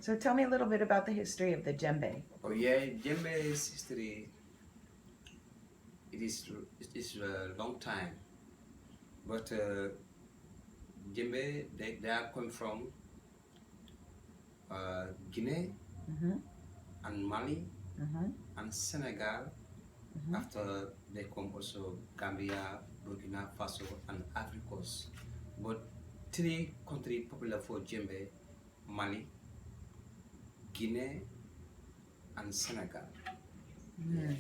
So tell me a little bit about the history of the djembe. Oh yeah, djembe's history. It is a long time, but djembe they are come from Guinea Mm-hmm. and Mali Mm-hmm. and Senegal. Mm-hmm. After they come also Gambia, Burkina Faso, and Ivory Coast. But three countries popular for djembe: Mali, Guinea, and Senegal. Yeah. Mm.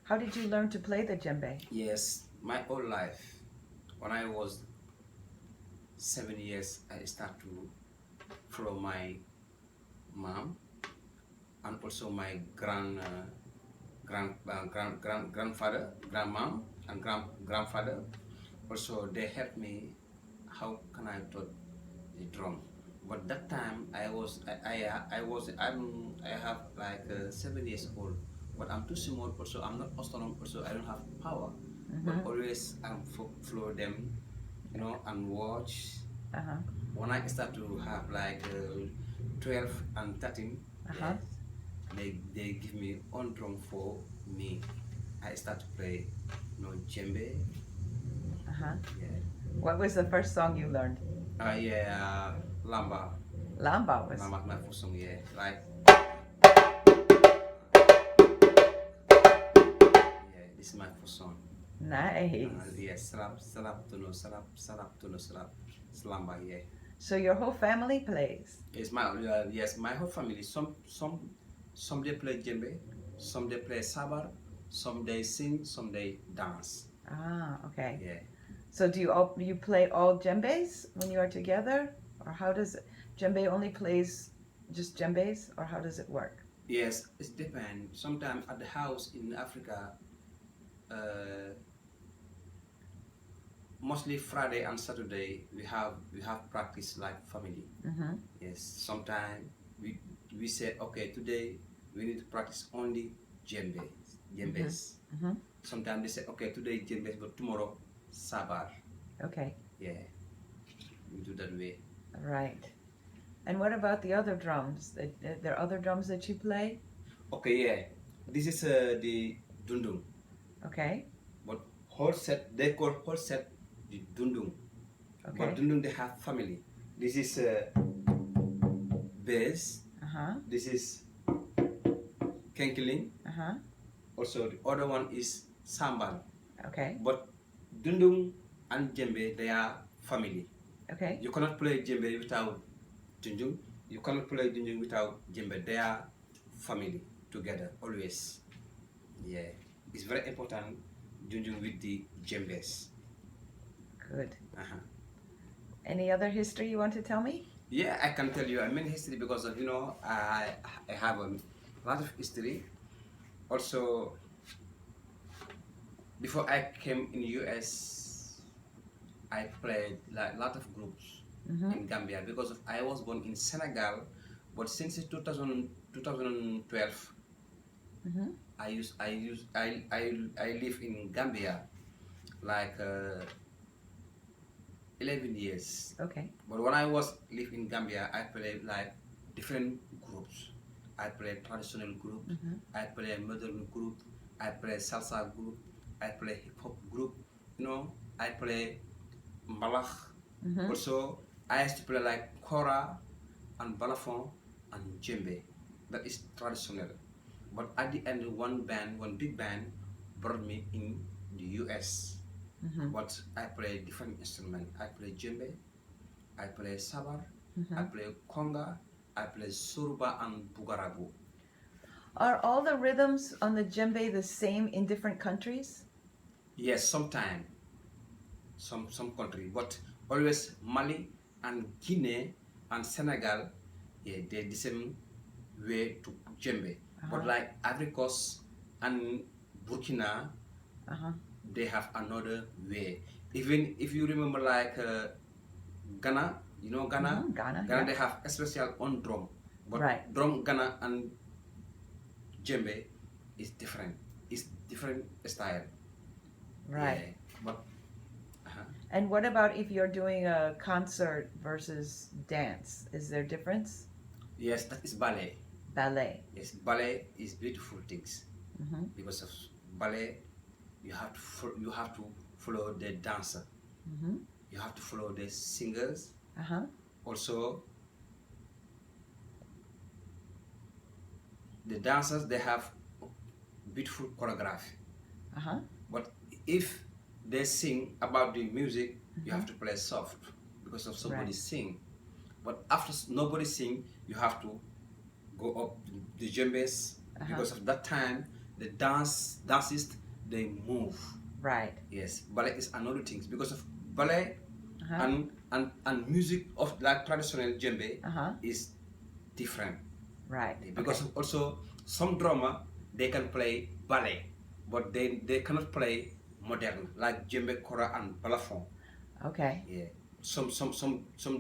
How did you learn to play the djembe? Yes, my whole life. When I was 7 years, I start to follow my mom and also my grandfather, grandmom, and grandfather. Also, they helped me. How can I taught the drum? But that time I have like 7 years old, but I'm too small. Also, I'm not astronom. Also, I don't have power. But Mm-hmm. always I'm follow them, and watch. Uh-huh. When I start to have like 12 and 13, Uh-huh. yes, they give me on drum for me. I start to play, djembe. Uh-huh. Yeah. What was the first song you learned? Yeah, lamba. Lamba was. Lamba, my first song. Yeah, like yeah, this is my first song. Nice. Yeah, salap tuno salap slamba. Yeah. So your whole family plays. It's my whole family. Some they play djembe, some they play sabar, some they sing, some they dance. Ah, okay. Yeah. So do you play all djembes when you are together, or how does djembe only plays just djembes, or how does it work? Yes, it depends. Sometimes at the house in Africa, uh, mostly Friday and Saturday we have practice like family. Mm-hmm. Yes. Sometimes we said okay, today we need to practice only Mm-hmm. djembes. Mm-hmm. Sometimes they say okay, today djembes, but tomorrow sabar. Okay. Yeah, we do that way. Right. And what about the other drums? There are other drums that you play? Okay, yeah. This is the dundung, Okay. but whole set they call whole set the dundung. But Okay. dundung they have family. This is bass. Uh-huh. This is kenkiling. Uh-huh. Also, the other one is sambal. Okay. But dundung and djembe they are family. Okay. You cannot play djembe without dunjung. You cannot play dunjung without djembe. They are family together always. Yeah, it's very important dunjung with the djembes. Good. Uh-huh. Any other history you want to tell me? Yeah, I can tell you a many history because of I have a lot of history. Also, before I came in US, I played like a lot of groups Mm-hmm. in Gambia because of I was born in Senegal, but since 2012, Mm-hmm. I live in Gambia like 11 years. Okay. But when I was live in Gambia, I played like different groups. I play traditional group, Mm-hmm. I play modern group, I play salsa group, I play hip hop group, I play Malach. Mm-hmm. Also, I used to play like kora and balafon and djembe. That is traditional. But at the end, one big band, brought me in the US. Mm-hmm. But I play different instrument. I play djembe, I play sabar, I Mm-hmm. play conga, I play suruba and bugarabu. Are all the rhythms on the djembe the same in different countries? Yes, sometime some country, but always Mali and Guinea and Senegal, yeah, they're the same way to djembe. But Uh-huh. like Ivory Coast and Burkina, Uh-huh. they have another way. Even if you remember like Ghana, Ghana, Mm-hmm. Ghana, Ghana yeah. they have a special on drum, but Right. drum Ghana and djembe is different. It's different style. Right. Yeah, but uh And what about if you're doing a concert versus dance? Is there difference? Yes, that is ballet. Ballet. Yes, ballet is beautiful things Mm-hmm. because of ballet. You have to follow the dancer. Mm-hmm. You have to follow the singers. Uh-huh. Also, the dancers they have beautiful choreography. Uh-huh. But if they sing about the music, you Mm-hmm. have to play soft because of somebody Right. sing. But after nobody sing, you have to go up the djembes Uh-huh. because of that time the dancers they move. Right. Yes, ballet is another thing because of ballet Uh-huh. and music of like traditional djembe Uh-huh. is different. Right. Because Okay. of also some drama they can play ballet, but they cannot play modern like djembe, kora, and balafon. Okay. Yeah, some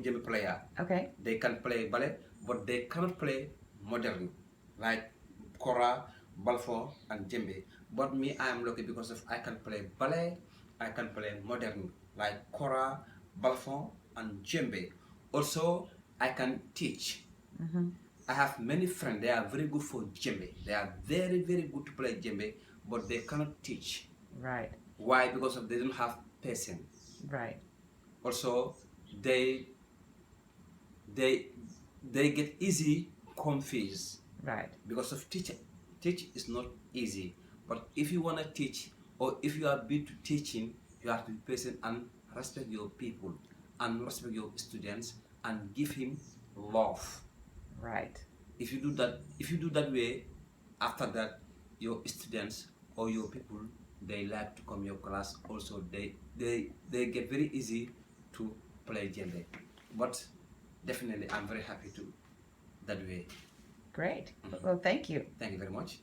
djembe player Okay. they can play ballet, but they cannot play modern like kora, balafon, and djembe. But me, I am lucky because of I can play ballet, I can play modern like kora, balafon, and djembe. Also, I can teach. Mm-hmm. I have many friends, they are very good for djembe. They are very, very good to play djembe, but they cannot teach. Right. Why? Because of they don't have patience. Right. Also, they they they get easy confused Right. because of teaching. Teach is not easy. But if you wanna teach or if you are big to teaching, you have to be patient and respect your people and respect your students and give him love. Right. If you do that way, after that your students or your people they like to come your class also they get very easy to play djembe. But definitely I'm very happy to that way. Great. Well, thank you. Thank you very much.